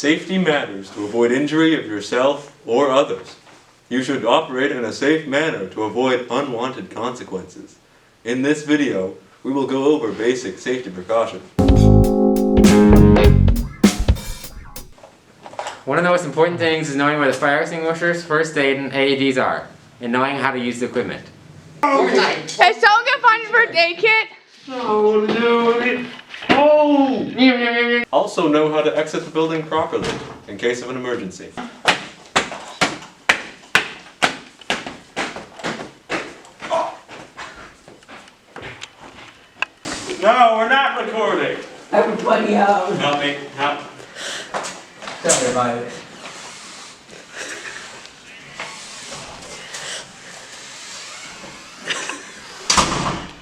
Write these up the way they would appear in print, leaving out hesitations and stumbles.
Safety matters to avoid injury of yourself or others. You should operate in a safe manner to avoid unwanted consequences. In this video, we will go over basic safety precautions. One of the most important things is knowing where the fire extinguishers, first aid, and AEDs are, and knowing how to use the equipment. Hey, someone can find a first aid kit? Oh, no. Oh! Also know how to exit the building properly, in case of an emergency. No, we're not recording! Everybody out. Help me, help. Sorry about it.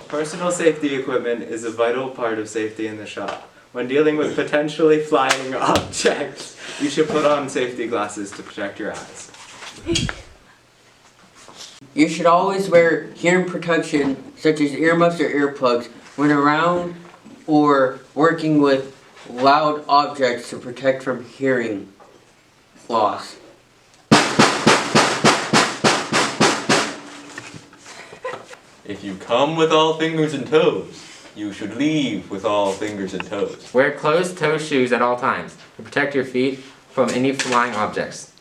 Personal safety equipment is a vital part of safety in the shop. When dealing with potentially flying objects, you should put on safety glasses to protect your eyes. You should always wear hearing protection, such as earmuffs or earplugs, when around or working with loud objects to protect from hearing loss. If you come with all fingers and toes, you should leave with all fingers and toes. Wear closed-toe shoes at all times to protect your feet from any flying objects.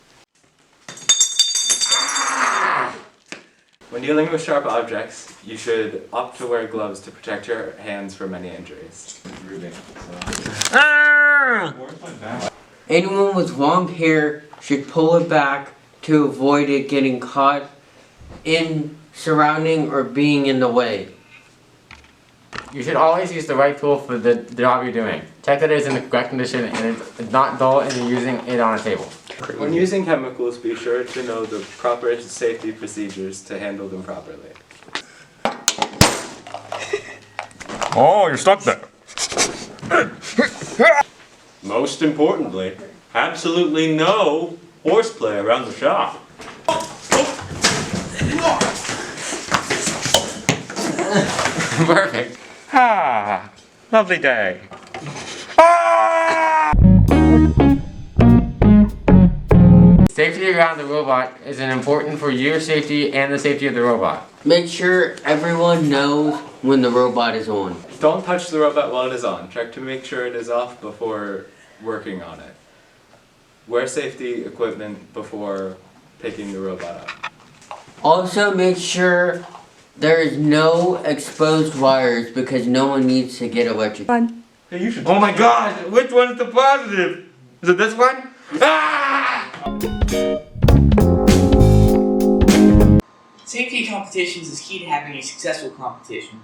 When dealing with sharp objects, you should opt to wear gloves to protect your hands from any injuries. Anyone with long hair should pull it back to avoid it getting caught in surrounding or being in the way. You should always use the right tool for the job you're doing. Check that it is in the correct condition and it's not dull and you're using it on a table. When using chemicals, be sure to know the proper safety procedures to handle them properly. Oh, you're stuck there. Most importantly, absolutely no horseplay around the shop. Perfect. Ah, lovely day. Safety around the robot is important for your safety and the safety of the robot. Make sure everyone knows when the robot is on. Don't touch the robot while it is on. Check to make sure it is off before working on it. Wear safety equipment before picking the robot up. Also make sure there is no exposed wires because no one needs to get electrocuted. Hey, you should. Oh my gosh, which one is the positive? Is it this one? Ah! Safety competitions is key to having a successful competition.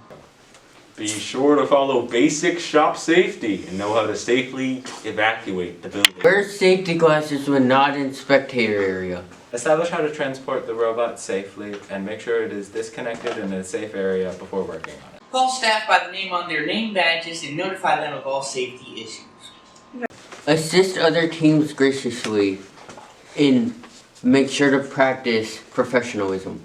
Be sure to follow basic shop safety and know how to safely evacuate the building. Wear safety glasses when not in spectator area. Establish how to transport the robot safely and make sure it is disconnected in a safe area before working on it. Call staff by the name on their name badges and notify them of all safety issues. Assist other teams graciously and make sure to practice professionalism.